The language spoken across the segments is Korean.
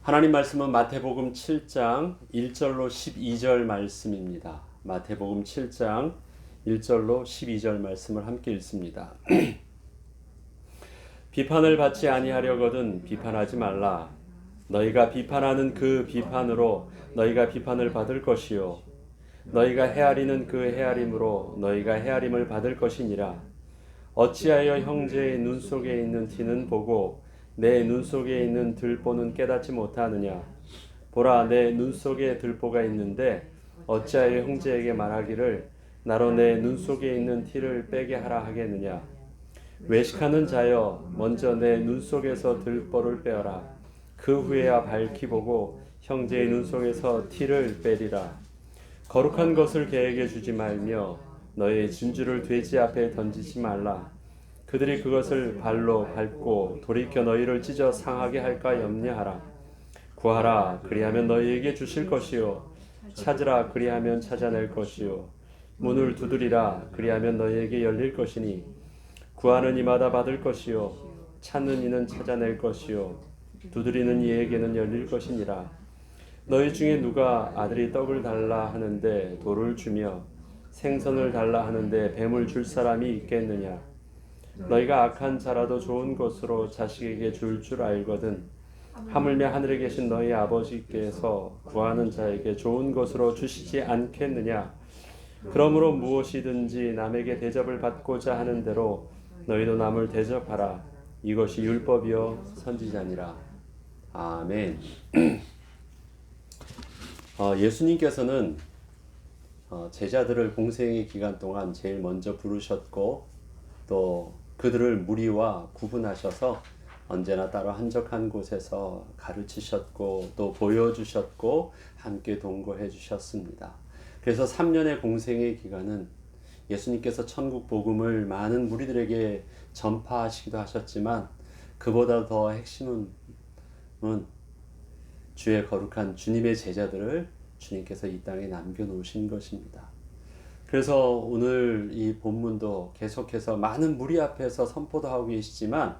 하나님 말씀은 마태복음 7장 1절로 12절 말씀입니다. 마태복음 7장 1절로 12절 말씀을 함께 읽습니다. 비판을 받지 아니하려거든 비판하지 말라. 너희가 비판하는 그 비판으로 너희가 비판을 받을 것이요 너희가 헤아리는 그 헤아림으로 너희가 헤아림을 받을 것이니라. 어찌하여 형제의 눈 속에 있는 티는 보고 내 눈 속에 있는 들보는 깨닫지 못하느냐. 보라, 내 눈 속에 들보가 있는데 어찌하여 형제에게 말하기를 나로 내 눈 속에 있는 티를 빼게 하라 하겠느냐. 외식하는 자여, 먼저 내 눈 속에서 들보를 빼어라. 그 후에야 밝히 보고 형제의 눈 속에서 티를 빼리라. 거룩한 것을 개에게 주지 말며 너의 진주를 돼지 앞에 던지지 말라. 그들이 그것을 발로 밟고 돌이켜 너희를 찢어 상하게 할까 염려하라. 구하라, 그리하면 너희에게 주실 것이요 찾으라, 그리하면 찾아낼 것이요 문을 두드리라, 그리하면 너희에게 열릴 것이니 구하는 이마다 받을 것이요 찾는 이는 찾아낼 것이요 두드리는 이에게는 열릴 것이니라. 너희 중에 누가 아들이 떡을 달라 하는데 돌을 주며 생선을 달라 하는데 뱀을 줄 사람이 있겠느냐. 너희가 악한 자라도 좋은 것으로 자식에게 줄 알거든 하물며 하늘에 계신 너희 아버지께서 구하는 자에게 좋은 것으로 주시지 않겠느냐. 그러므로 무엇이든지 남에게 대접을 받고자 하는 대로 너희도 남을 대접하라. 이것이 율법이요 선지자니라. 아멘. 예수님께서는 제자들을 공생의 기간 동안 제일 먼저 부르셨고 또 그들을 무리와 구분하셔서 언제나 따로 한적한 곳에서 가르치셨고 또 보여주셨고 함께 동거해 주셨습니다. 그래서 3년의 공생의 기간은 예수님께서 천국 복음을 많은 무리들에게 전파하시기도 하셨지만 그보다 더 핵심은 주의 거룩한 주님의 제자들을 주님께서 이 땅에 남겨놓으신 것입니다. 그래서 오늘 이 본문도 계속해서 많은 무리 앞에서 선포도 하고 계시지만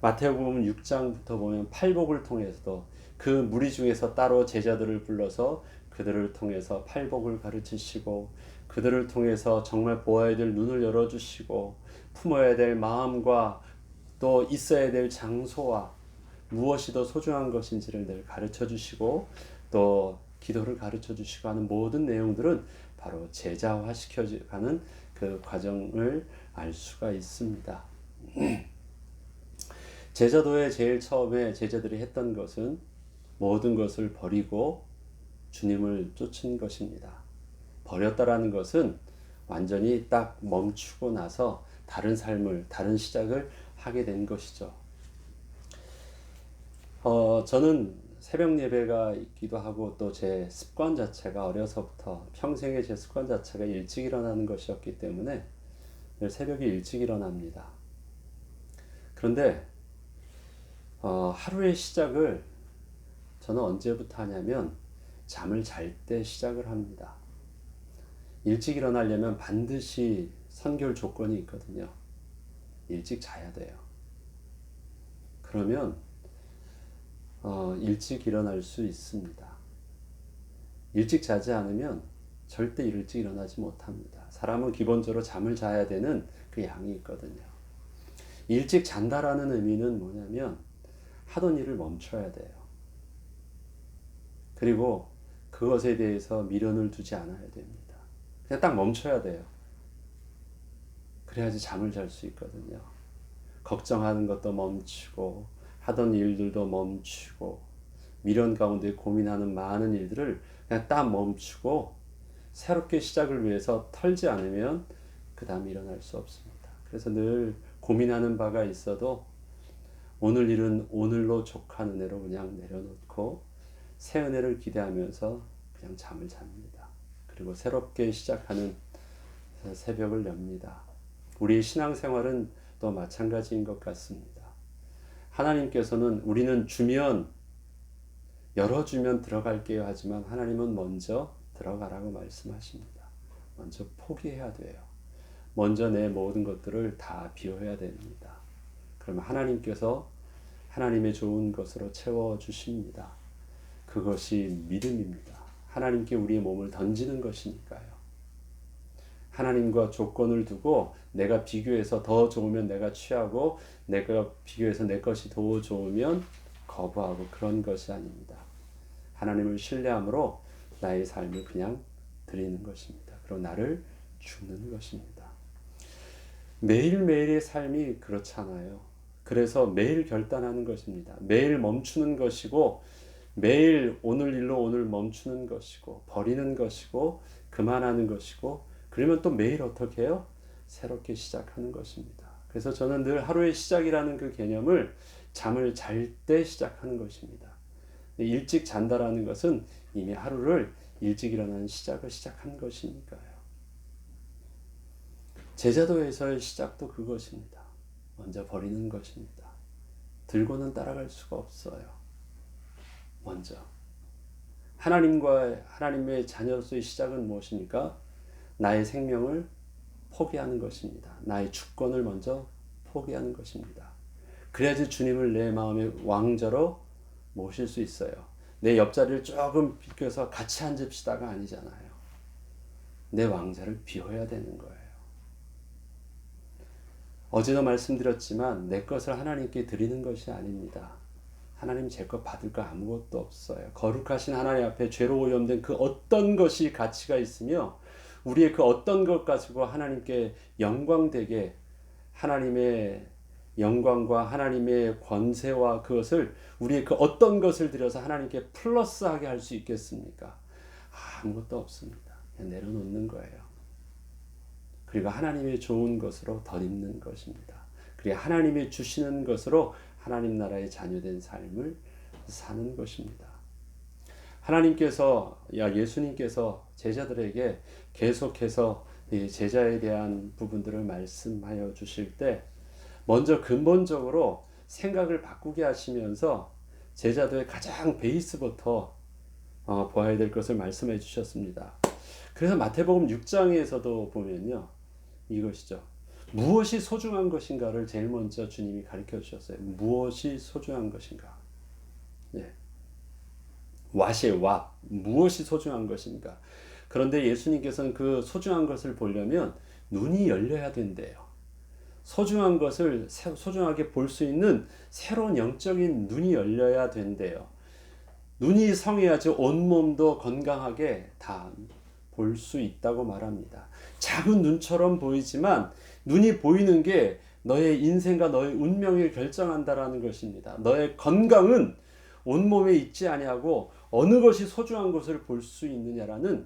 마태복음 6장부터 보면 팔복을 통해서도 그 무리 중에서 따로 제자들을 불러서 그들을 통해서 팔복을 가르치시고 그들을 통해서 정말 보아야 될 눈을 열어주시고 품어야 될 마음과 또 있어야 될 장소와 무엇이 더 소중한 것인지를 늘 가르쳐 주시고 또 기도를 가르쳐 주시고 하는 모든 내용들은 바로 제자화시켜가는 그 과정을 알 수가 있습니다. 제자도에 제일 처음에 제자들이 했던 것은 모든 것을 버리고 주님을 쫓은 것입니다. 버렸다라는 것은 완전히 딱 멈추고 나서 다른 삶을, 다른 시작을 하게 된 것이죠. 저는 새벽 예배가 있기도 하고 또 제 습관 자체가 어려서부터 평생의 제 습관 자체가 일찍 일어나는 것이었기 때문에 늘 새벽에 일찍 일어납니다. 그런데 하루의 시작을 저는 언제부터 하냐면 잠을 잘 때 시작을 합니다. 일찍 일어나려면 반드시 선결 조건이 있거든요. 일찍 자야 돼요. 그러면 일찍 일어날 수 있습니다. 일찍 자지 않으면 절대 일찍 일어나지 못합니다. 사람은 기본적으로 잠을 자야 되는 그 양이 있거든요. 일찍 잔다라는 의미는 뭐냐면 하던 일을 멈춰야 돼요. 그리고 그것에 대해서 미련을 두지 않아야 됩니다. 그냥 딱 멈춰야 돼요. 그래야지 잠을 잘 수 있거든요. 걱정하는 것도 멈추고 하던 일들도 멈추고 미련 가운데 고민하는 많은 일들을 그냥 딱 멈추고 새롭게 시작을 위해서 털지 않으면 그 다음 일어날 수 없습니다. 그래서 늘 고민하는 바가 있어도 오늘 일은 오늘로 족한 은혜로 그냥 내려놓고 새 은혜를 기대하면서 그냥 잠을 잡니다. 그리고 새롭게 시작하는 새벽을 엽니다. 우리의 신앙생활은 또 마찬가지인 것 같습니다. 하나님께서는 우리는 주면 열어주면 들어갈게요 하지만 하나님은 먼저 들어가라고 말씀하십니다. 먼저 포기해야 돼요. 먼저 내 모든 것들을 다 비워야 됩니다. 그러면 하나님께서 하나님의 좋은 것으로 채워주십니다. 그것이 믿음입니다. 하나님께 우리의 몸을 던지는 것이니까요. 하나님과 조건을 두고 내가 비교해서 더 좋으면 내가 취하고 내가 비교해서 내 것이 더 좋으면 거부하고 그런 것이 아닙니다. 하나님을 신뢰함으로 나의 삶을 그냥 드리는 것입니다. 그리고 나를 주는 것입니다. 매일매일의 삶이 그렇잖아요. 그래서 매일 결단하는 것입니다. 매일 멈추는 것이고 매일 오늘 일로 오늘 멈추는 것이고 버리는 것이고 그만하는 것이고 그러면 또 매일 어떻게 해요? 새롭게 시작하는 것입니다. 그래서 저는 늘 하루의 시작이라는 그 개념을 잠을 잘 때 시작하는 것입니다. 일찍 잔다라는 것은 이미 하루를 일찍 일어나는 시작을 시작한 것이니까요. 제자도에서의 시작도 그것입니다. 먼저 버리는 것입니다. 들고는 따라갈 수가 없어요. 먼저 하나님의 자녀로서의 시작은 무엇입니까? 나의 생명을 포기하는 것입니다. 나의 주권을 먼저 포기하는 것입니다. 그래야지 주님을 내 마음의 왕자로 모실 수 있어요. 내 옆자리를 조금 비껴서 같이 앉읍시다가 아니잖아요. 내 왕자를 비워야 되는 거예요. 어제도 말씀드렸지만 내 것을 하나님께 드리는 것이 아닙니다. 하나님 제 것 받을 거 아무것도 없어요. 거룩하신 하나님 앞에 죄로 오염된 그 어떤 것이 가치가 있으며 우리의 그 어떤 것 가지고 하나님께 영광되게 하나님의 영광과 하나님의 권세와 그것을 우리의 그 어떤 것을 들여서 하나님께 플러스하게 할 수 있겠습니까? 아무것도 없습니다. 그냥 내려놓는 거예요. 그리고 하나님의 좋은 것으로 덧입는 것입니다. 그리고 하나님이 주시는 것으로 하나님 나라의 자녀된 삶을 사는 것입니다. 예수님께서 제자들에게 계속해서 제자에 대한 부분들을 말씀하여 주실 때 먼저 근본적으로 생각을 바꾸게 하시면서 제자도의 가장 베이스부터 보아야 될 것을 말씀해 주셨습니다. 그래서 마태복음 6장에서도 보면요. 이것이죠. 무엇이 소중한 것인가를 제일 먼저 주님이 가르쳐 주셨어요. 무엇이 소중한 것인가. 네. 무엇이 소중한 것인가. 그런데 예수님께서는 그 소중한 것을 보려면 눈이 열려야 된대요. 소중한 것을 소중하게 볼 수 있는 새로운 영적인 눈이 열려야 된대요. 눈이 성해야지 온몸도 건강하게 다 볼 수 있다고 말합니다. 작은 눈처럼 보이지만 눈이 보이는 게 너의 인생과 너의 운명을 결정한다라는 것입니다. 너의 건강은 온몸에 있지 아니하고 어느 것이 소중한 것을 볼 수 있느냐라는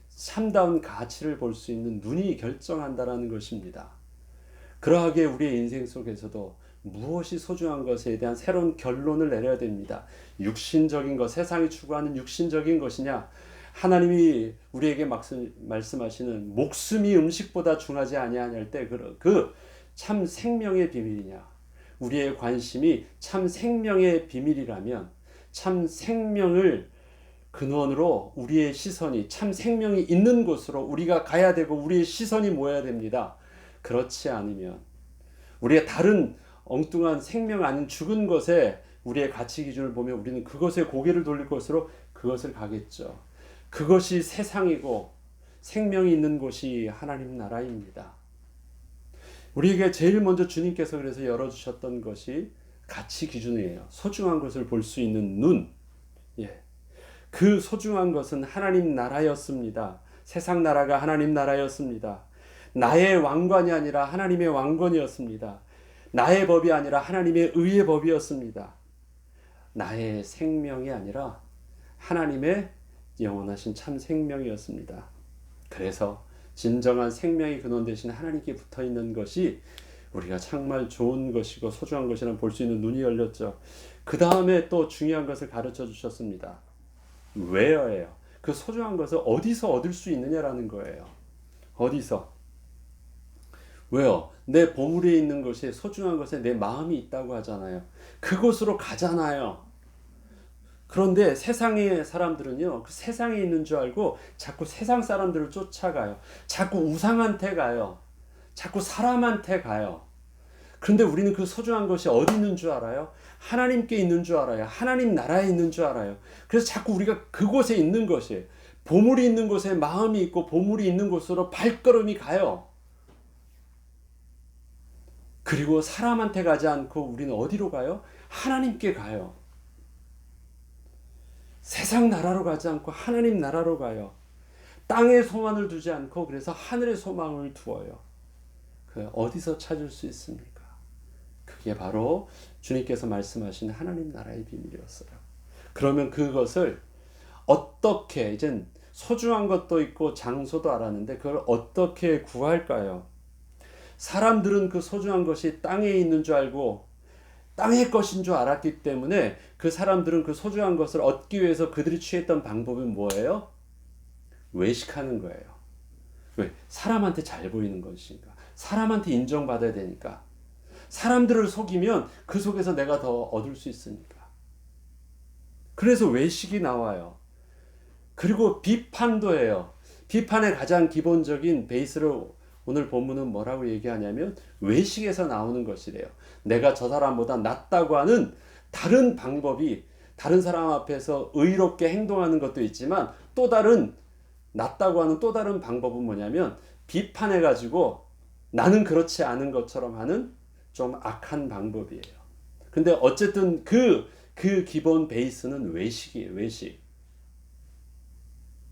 참다운 가치를 볼 수 있는 눈이 결정한다라는 것입니다. 그러하게 우리의 인생 속에서도 무엇이 소중한 것에 대한 새로운 결론을 내려야 됩니다. 육신적인 것, 세상이 추구하는 육신적인 것이냐, 하나님이 우리에게 말씀하시는 목숨이 음식보다 중하지 아니하냐 때 그 참 생명의 비밀이냐, 우리의 관심이 참 생명의 비밀이라면 참 생명을 근원으로 우리의 시선이 참 생명이 있는 곳으로 우리가 가야 되고 우리의 시선이 모여야 됩니다. 그렇지 않으면 우리의 다른 엉뚱한 생명 아닌 죽은 것에 우리의 가치 기준을 보면 우리는 그것에 고개를 돌릴 것으로 그것을 가겠죠. 그것이 세상이고 생명이 있는 곳이 하나님 나라입니다. 우리에게 제일 먼저 주님께서 그래서 열어주셨던 것이 가치 기준이에요. 소중한 것을 볼 수 있는 눈. 그 소중한 것은 하나님 나라였습니다. 세상 나라가 하나님 나라였습니다. 나의 왕관이 아니라 하나님의 왕권이었습니다. 나의 법이 아니라 하나님의 의의 법이었습니다. 나의 생명이 아니라 하나님의 영원하신 참 생명이었습니다. 그래서 진정한 생명이 근원 되신 하나님께 붙어있는 것이 우리가 정말 좋은 것이고 소중한 것이라 볼 수 있는 눈이 열렸죠. 그 다음에 또 중요한 것을 가르쳐 주셨습니다. where예요. 그 소중한 것을 어디서 얻을 수 있느냐라는 거예요. 어디서? 왜요? 내 보물에 있는 것이 소중한 것에 내 마음이 있다고 하잖아요. 그곳으로 가잖아요. 그런데 세상의 사람들은요, 그 세상에 있는 줄 알고 자꾸 세상 사람들을 쫓아가요. 자꾸 우상한테 가요. 자꾸 사람한테 가요. 그런데 우리는 그 소중한 것이 어디 있는 줄 알아요? 하나님께 있는 줄 알아요. 하나님 나라에 있는 줄 알아요. 그래서 자꾸 우리가 그곳에 있는 것이에요. 보물이 있는 곳에 마음이 있고 보물이 있는 곳으로 발걸음이 가요. 그리고 사람한테 가지 않고 우리는 어디로 가요? 하나님께 가요. 세상 나라로 가지 않고 하나님 나라로 가요. 땅에 소망을 두지 않고 그래서 하늘의 소망을 두어요. 그 어디서 찾을 수 있습니까? 그게 바로 주님께서 말씀하신 하나님 나라의 비밀이었어요. 그러면 그것을 어떻게, 이젠 소중한 것도 있고 장소도 알았는데 그걸 어떻게 구할까요? 사람들은 그 소중한 것이 땅에 있는 줄 알고 땅의 것인 줄 알았기 때문에 그 사람들은 그 소중한 것을 얻기 위해서 그들이 취했던 방법은 뭐예요? 외식하는 거예요. 왜? 사람한테 잘 보이는 것이니까. 사람한테 인정받아야 되니까. 사람들을 속이면 그 속에서 내가 더 얻을 수 있으니까. 그래서 외식이 나와요. 그리고 비판도 해요. 비판의 가장 기본적인 베이스로 오늘 본문은 뭐라고 얘기하냐면 외식에서 나오는 것이래요. 내가 저 사람보다 낫다고 하는 다른 방법이, 다른 사람 앞에서 의롭게 행동하는 것도 있지만 또 다른, 낫다고 하는 또 다른 방법은 뭐냐면 비판해가지고 나는 그렇지 않은 것처럼 하는 좀 악한 방법이에요. 근데 어쨌든 그 기본 베이스는 외식이에요. 외식.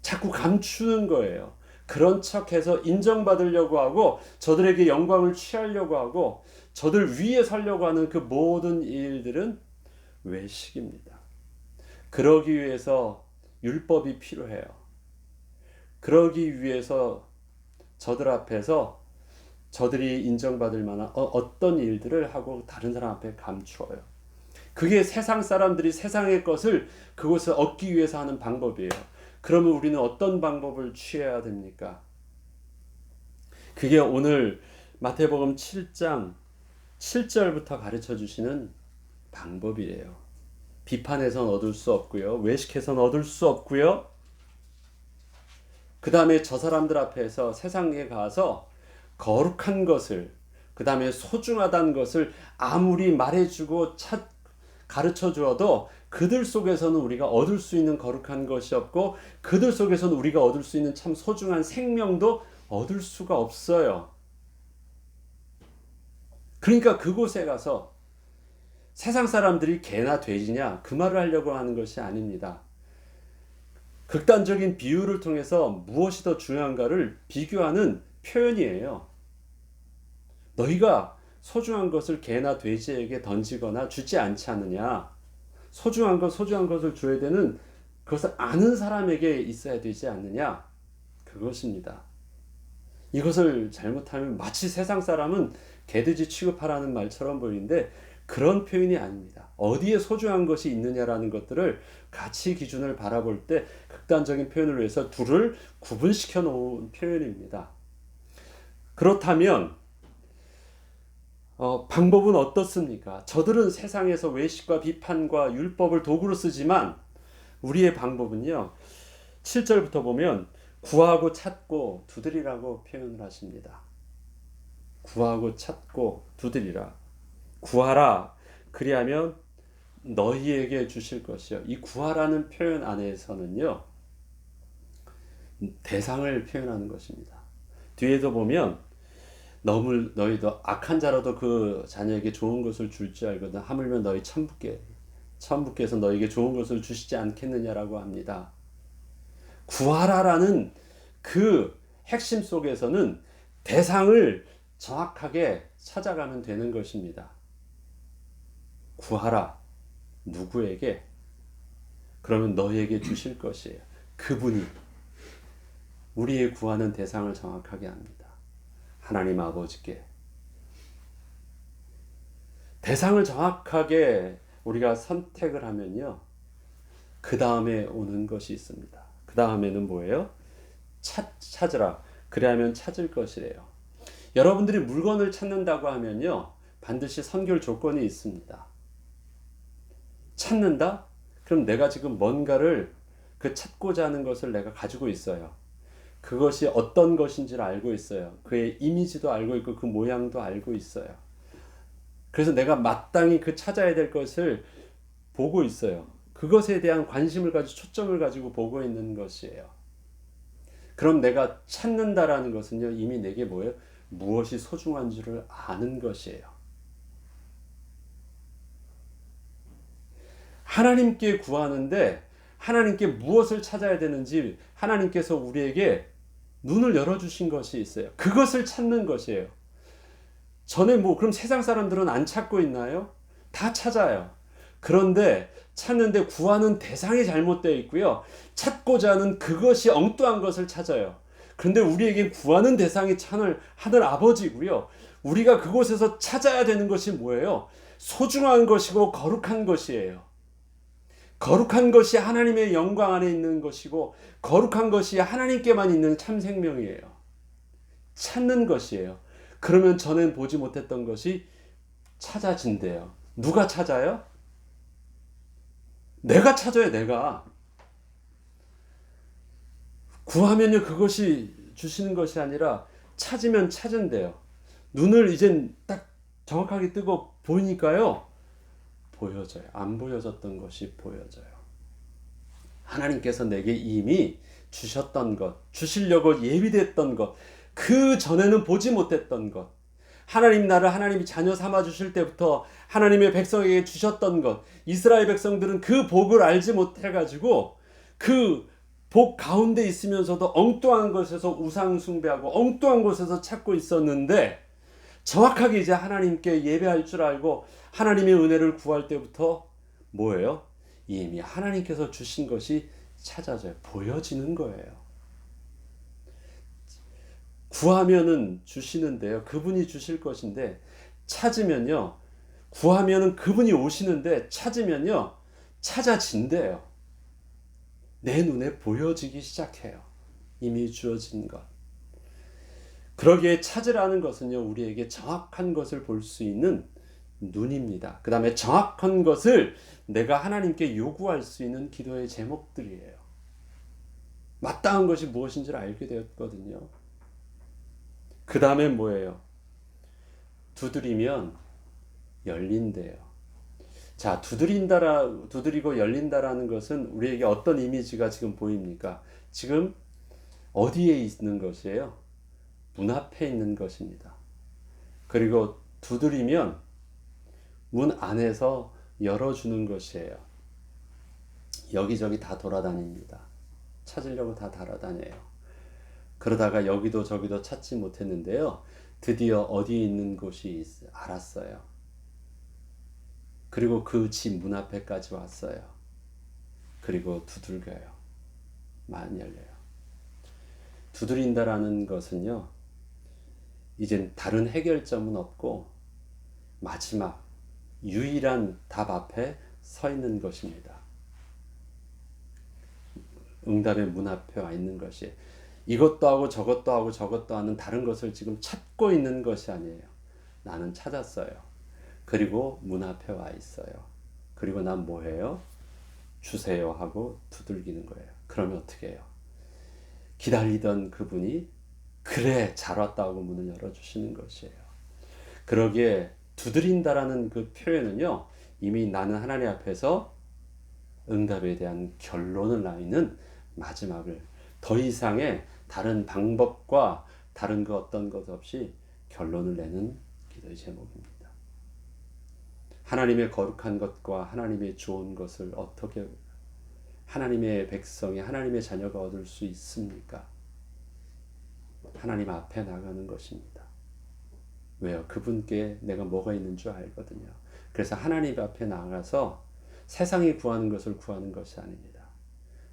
자꾸 감추는 거예요. 그런 척해서 인정받으려고 하고 저들에게 영광을 취하려고 하고 저들 위에 서려고 하는 그 모든 일들은 외식입니다. 그러기 위해서 율법이 필요해요. 그러기 위해서 저들 앞에서 저들이 인정받을 만한 어떤 일들을 하고 다른 사람 앞에 감추어요. 그게 세상 사람들이 세상의 것을 그곳을 얻기 위해서 하는 방법이에요. 그러면 우리는 어떤 방법을 취해야 됩니까? 그게 오늘 마태복음 7장 7절부터 가르쳐 주시는 방법이에요. 비판해서는 얻을 수 없고요. 외식해서는 얻을 수 없고요. 그 다음에 저 사람들 앞에서 세상에 가서 거룩한 것을, 그 다음에 소중하다는 것을 아무리 말해주고 가르쳐 주어도 그들 속에서는 우리가 얻을 수 있는 거룩한 것이 없고 그들 속에서는 우리가 얻을 수 있는 참 소중한 생명도 얻을 수가 없어요. 그러니까 그곳에 가서 세상 사람들이 개나 돼지냐 그 말을 하려고 하는 것이 아닙니다. 극단적인 비유를 통해서 무엇이 더 중요한가를 비교하는 표현이에요. 너희가 소중한 것을 개나 돼지에게 던지거나 주지 않지 않느냐. 소중한 것을 줘야 되는 그것을 아는 사람에게 있어야 되지 않느냐. 그것입니다. 이것을 잘못하면 마치 세상 사람은 개돼지 취급하라는 말처럼 보이는데 그런 표현이 아닙니다. 어디에 소중한 것이 있느냐라는 것들을 가치 기준을 바라볼 때 극단적인 표현을 위해서 둘을 구분시켜 놓은 표현입니다. 그렇다면 방법은 어떻습니까? 저들은 세상에서 외식과 비판과 율법을 도구로 쓰지만 우리의 방법은요. 7절부터 보면 구하고 찾고 두드리라고 표현을 하십니다. 구하고 찾고 두드리라. 구하라. 그리하면 너희에게 주실 것이요. 이 구하라는 표현 안에서는요. 대상을 표현하는 것입니다. 뒤에도 보면 너희도 악한 자라도 그 자녀에게 좋은 것을 줄 줄 알거든 하물며 너희 천부께서 너희에게 좋은 것을 주시지 않겠느냐라고 합니다. 구하라라는 그 핵심 속에서는 대상을 정확하게 찾아가면 되는 것입니다. 구하라. 누구에게? 그러면 너희에게 주실 것이에요. 그분이 우리의 구하는 대상을 정확하게 합니다. 하나님 아버지께. 대상을 정확하게 우리가 선택을 하면요. 그 다음에 오는 것이 있습니다. 그 다음에는 뭐예요? 찾으라. 그래야면 찾을 것이래요. 여러분들이 물건을 찾는다고 하면요. 반드시 선결 조건이 있습니다. 찾는다? 그럼 내가 지금 뭔가를 그 찾고자 하는 것을 내가 가지고 있어요. 그것이 어떤 것인지를 알고 있어요. 그의 이미지도 알고 있고 그 모양도 알고 있어요. 그래서 내가 마땅히 그 찾아야 될 것을 보고 있어요. 그것에 대한 관심을 가지고 초점을 가지고 보고 있는 것이에요. 그럼 내가 찾는다라는 것은요, 이미 내게 뭐예요? 무엇이 소중한 줄을 아는 것이에요. 하나님께 구하는데 하나님께 무엇을 찾아야 되는지 하나님께서 우리에게 눈을 열어주신 것이 있어요. 그것을 찾는 것이에요. 전에 그럼 세상 사람들은 안 찾고 있나요? 다 찾아요. 그런데 찾는데 구하는 대상이 잘못되어 있고요. 찾고자 하는 그것이 엉뚱한 것을 찾아요. 그런데 우리에게 구하는 대상이 하늘 아버지고요. 우리가 그곳에서 찾아야 되는 것이 뭐예요? 소중한 것이고 거룩한 것이에요. 거룩한 것이 하나님의 영광 안에 있는 것이고 거룩한 것이 하나님께만 있는 참 생명이에요. 찾는 것이에요. 그러면 전엔 보지 못했던 것이 찾아진대요. 누가 찾아요? 내가 찾아요. 내가. 구하면요 그것이 주시는 것이 아니라 찾으면 찾은대요. 눈을 이젠 딱 정확하게 뜨고 보니까요. 보여져요. 안 보여졌던 것이 보여져요. 하나님께서 내게 이미 주셨던 것, 주시려고 예비됐던 것, 그 전에는 보지 못했던 것, 하나님 나를 하나님이 자녀 삼아 주실 때부터 하나님의 백성에게 주셨던 것, 이스라엘 백성들은 그 복을 알지 못해가지고 그 복 가운데 있으면서도 엉뚱한 곳에서 우상 숭배하고 엉뚱한 곳에서 찾고 있었는데 정확하게 이제 하나님께 예배할 줄 알고 하나님의 은혜를 구할 때부터 뭐예요? 이미 하나님께서 주신 것이 찾아져요. 보여지는 거예요. 구하면은 주시는데요. 그분이 주실 것인데 찾으면요. 구하면은 그분이 오시는데 찾으면요. 찾아진대요. 내 눈에 보여지기 시작해요. 이미 주어진 것. 그러기에 찾으라는 것은요. 우리에게 정확한 것을 볼 수 있는 눈입니다. 그 다음에 정확한 것을 내가 하나님께 요구할 수 있는 기도의 제목들이에요. 마땅한 것이 무엇인지를 알게 되었거든요. 그 다음에 뭐예요? 두드리면 열린대요. 자, 두드리고 열린다라는 것은 우리에게 어떤 이미지가 지금 보입니까? 지금 어디에 있는 것이에요? 문 앞에 있는 것입니다. 그리고 두드리면 문 안에서 열어주는 것이에요. 여기저기 다 돌아다닙니다. 찾으려고 다 돌아다녀요. 그러다가 여기도 저기도 찾지 못했는데요. 드디어 어디에 있는 곳이 알았어요. 그리고 그 집 문 앞에까지 왔어요. 그리고 두들겨요. 만 열려요. 두드린다라는 것은요. 이젠 다른 해결점은 없고 마지막 유일한 답 앞에 서 있는 것입니다. 응답의 문 앞에 와 있는 것이 이것도 하고 저것도 하고 저것도 하는 다른 것을 지금 찾고 있는 것이 아니에요. 나는 찾았어요. 그리고 문 앞에 와 있어요. 그리고 난 뭐해요? 주세요 하고 두들기는 거예요. 그러면 어떻게 해요? 기다리던 그분이 그래 잘 왔다 하고 문을 열어주시는 것이에요. 그러기에 두드린다라는 그 표현은요. 이미 나는 하나님 앞에서 응답에 대한 결론을 나있는 마지막을 더 이상의 다른 방법과 다른 그 어떤 것 없이 결론을 내는 기도의 제목입니다. 하나님의 거룩한 것과 하나님의 좋은 것을 어떻게 하나님의 백성이 하나님의 자녀가 얻을 수 있습니까? 하나님 앞에 나가는 것입니다. 왜요? 그분께 내가 뭐가 있는 줄 알거든요. 그래서 하나님 앞에 나가서 세상이 구하는 것을 구하는 것이 아닙니다.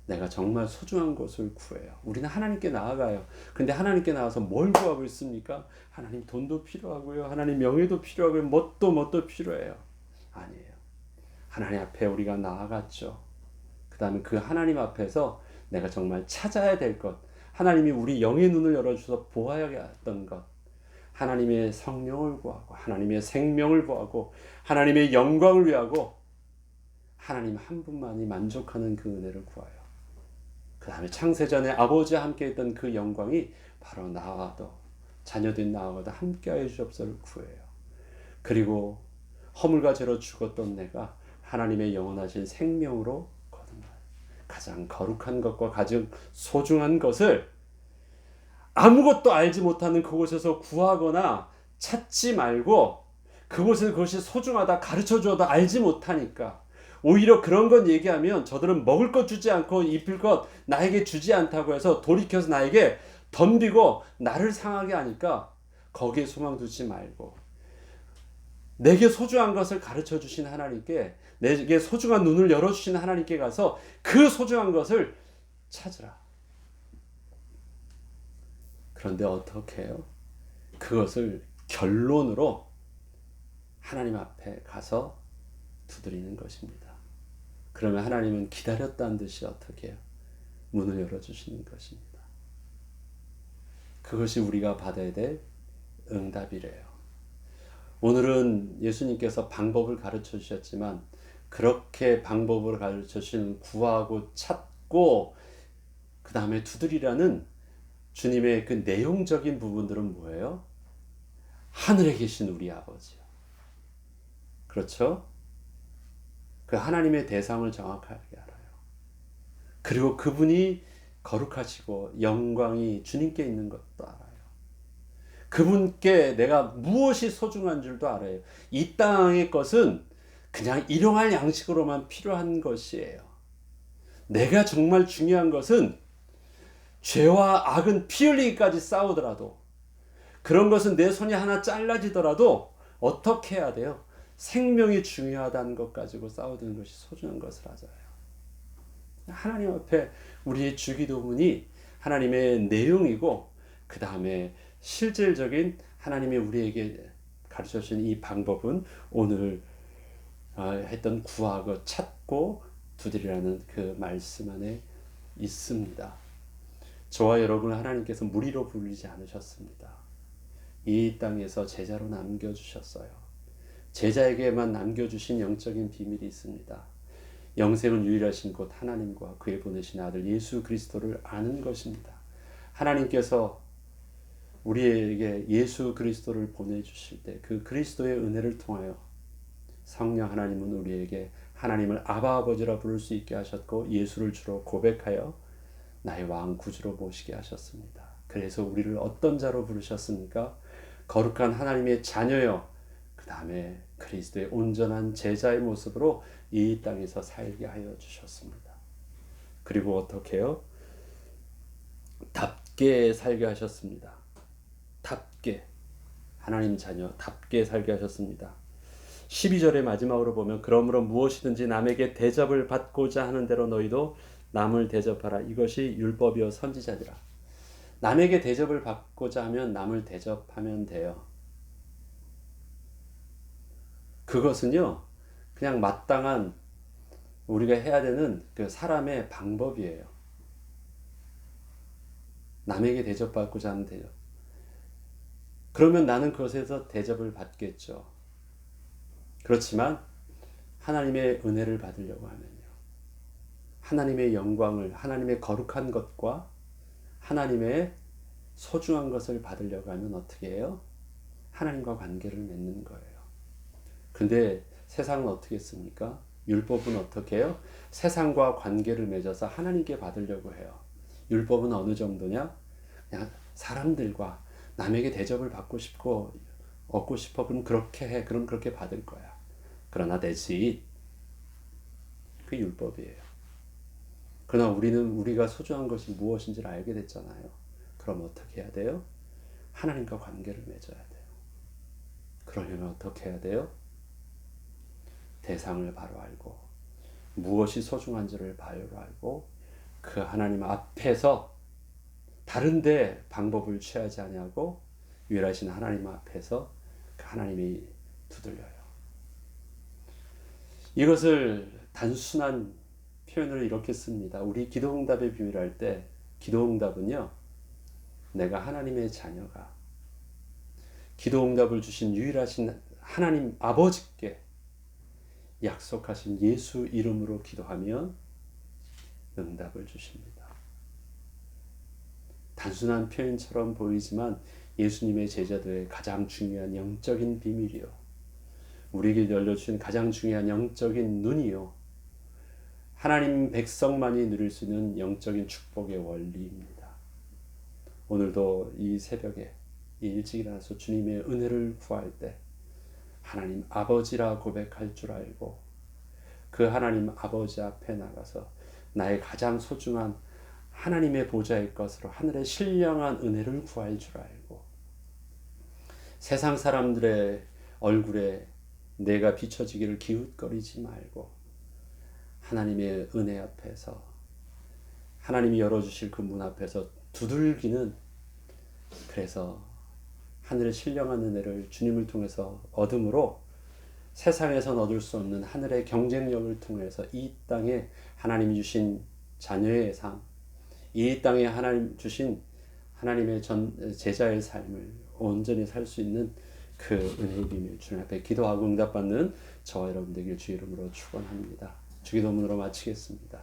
내가 정말 소중한 것을 구해요. 우리는 하나님께 나아가요. 근데 하나님께 나와서 뭘 구하고 있습니까? 하나님 돈도 필요하고요. 하나님 명예도 필요하고요. 뭣도 필요해요. 아니에요. 하나님 앞에 우리가 나아갔죠. 그 다음에 그 하나님 앞에서 내가 정말 찾아야 될 것, 하나님이 우리 영의 눈을 열어주셔서 보아야 했던 것, 하나님의 성령을 구하고 하나님의 생명을 구하고 하나님의 영광을 위하고 하나님 한 분만이 만족하는 그 은혜를 구하여 그 다음에 창세전에 아버지와 함께 했던 그 영광이 바로 나와도 자녀된 나와도 함께하여 주옵소서를 구해요. 그리고 허물과 죄로 죽었던 내가 하나님의 영원하신 생명으로 거듭나요. 가장 거룩한 것과 가장 소중한 것을 아무것도 알지 못하는 그곳에서 구하거나 찾지 말고, 그곳에서 그것이 소중하다 가르쳐 줘도 알지 못하니까 오히려 그런 것 얘기하면 저들은 먹을 것 주지 않고 입힐 것 나에게 주지 않다고 해서 돌이켜서 나에게 덤비고 나를 상하게 하니까 거기에 소망 두지 말고 내게 소중한 것을 가르쳐 주신 하나님께, 내게 소중한 눈을 열어주신 하나님께 가서 그 소중한 것을 찾으라. 그런데 어떻게 해요? 그것을 결론으로 하나님 앞에 가서 두드리는 것입니다. 그러면 하나님은 기다렸다는 듯이 어떻게 해요? 문을 열어주시는 것입니다. 그것이 우리가 받아야 될 응답이래요. 오늘은 예수님께서 방법을 가르쳐 주셨지만 그렇게 방법을 가르쳐 주시는 구하고 찾고 그 다음에 두드리라는 주님의 그 내용적인 부분들은 뭐예요? 하늘에 계신 우리 아버지요. 그렇죠? 그 하나님의 대상을 정확하게 알아요. 그리고 그분이 거룩하시고 영광이 주님께 있는 것도 알아요. 그분께 내가 무엇이 소중한 줄도 알아요. 이 땅의 것은 그냥 일용할 양식으로만 필요한 것이에요. 내가 정말 중요한 것은 죄와 악은 피 흘리기까지 싸우더라도, 그런 것은 내 손이 하나 잘라지더라도 어떻게 해야 돼요? 생명이 중요하다는 것 가지고 싸우는 것이 소중한 것을 알아요. 하나님 앞에 우리의 주기도문이 하나님의 내용이고, 그 다음에 실질적인 하나님의 우리에게 가르쳐 주신 이 방법은 오늘 했던 구하고 찾고 두드리라는 그 말씀 안에 있습니다. 저와 여러분을 하나님께서 무리로 부르지 않으셨습니다. 이 땅에서 제자로 남겨주셨어요. 제자에게만 남겨주신 영적인 비밀이 있습니다. 영생은 유일하신 곧 하나님과 그의 보내신 아들 예수 그리스도를 아는 것입니다. 하나님께서 우리에게 예수 그리스도를 보내주실 때 그 그리스도의 은혜를 통하여 성령 하나님은 우리에게 하나님을 아바 아버지라 부를 수 있게 하셨고, 예수를 주로 고백하여 나의 왕 구주로 모시게 하셨습니다. 그래서 우리를 어떤 자로 부르셨습니까? 거룩한 하나님의 자녀요, 그 다음에 그리스도의 온전한 제자의 모습으로 이 땅에서 살게 하여 주셨습니다. 그리고 어떻게 해요? 답게 살게 하셨습니다. 답게, 하나님 자녀답게 살게 하셨습니다. 12절의 마지막으로 보면 그러므로 무엇이든지 남에게 대접을 받고자 하는 대로 너희도 남을 대접하라. 이것이 율법이요 선지자니라. 남에게 대접을 받고자 하면 남을 대접하면 돼요. 그것은요 그냥 마땅한 우리가 해야 되는 그 사람의 방법이에요. 남에게 대접받고자 하면 돼요. 그러면 나는 그것에서 대접을 받겠죠. 그렇지만 하나님의 은혜를 받으려고 하면요, 하나님의 영광을, 하나님의 거룩한 것과 하나님의 소중한 것을 받으려고 하면 어떻게 해요? 하나님과 관계를 맺는 거예요. 근데 세상은 어떻게 했습니까? 율법은 어떻게 해요? 세상과 관계를 맺어서 하나님께 받으려고 해요. 율법은 어느 정도냐? 그냥 사람들과 남에게 대접을 받고 싶고 얻고 싶어. 그럼 그렇게 해. 그럼 그렇게 받을 거야. 그러나 대신 그게 율법이에요. 그러나 우리는 우리가 소중한 것이 무엇인지를 알게 됐잖아요. 그럼 어떻게 해야 돼요? 하나님과 관계를 맺어야 돼요. 그러려면 어떻게 해야 돼요? 대상을 바로 알고 무엇이 소중한지를 바로 알고 그 하나님 앞에서 다른데 방법을 취하지 아니하고 유일하신 하나님 앞에서 그 하나님이 두들려요. 이것을 단순한 표현으로 이렇게 씁니다. 우리 기도응답의 비밀을 할 때 기도응답은요, 내가 하나님의 자녀가 기도응답을 주신 유일하신 하나님 아버지께 약속하신 예수 이름으로 기도하면 응답을 주십니다. 단순한 표현처럼 보이지만 예수님의 제자들의 가장 중요한 영적인 비밀이요, 우리에게 열려주신 가장 중요한 영적인 눈이요, 하나님 백성만이 누릴 수 있는 영적인 축복의 원리입니다. 오늘도 이 새벽에 일찍 일어나서 주님의 은혜를 구할 때 하나님 아버지라 고백할 줄 알고 그 하나님 아버지 앞에 나가서 나의 가장 소중한 하나님의 보좌의 것으로 하늘의 신령한 은혜를 구할 줄 알고 세상 사람들의 얼굴에 내가 비춰지기를 기웃거리지 말고 하나님의 은혜 앞에서, 하나님이 열어주실 그 문 앞에서 두들기는, 그래서 하늘의 신령한 은혜를 주님을 통해서 얻음으로 세상에선 얻을 수 없는 하늘의 경쟁력을 통해서 이 땅에 하나님이 주신 자녀의 삶, 이 땅에 하나님 주신 하나님의 제자의 삶을 온전히 살 수 있는 그 은혜의 비밀 주님 앞에 기도하고 응답받는 저와 여러분 되길 주 이름으로 축원합니다. 주기도문으로 마치겠습니다.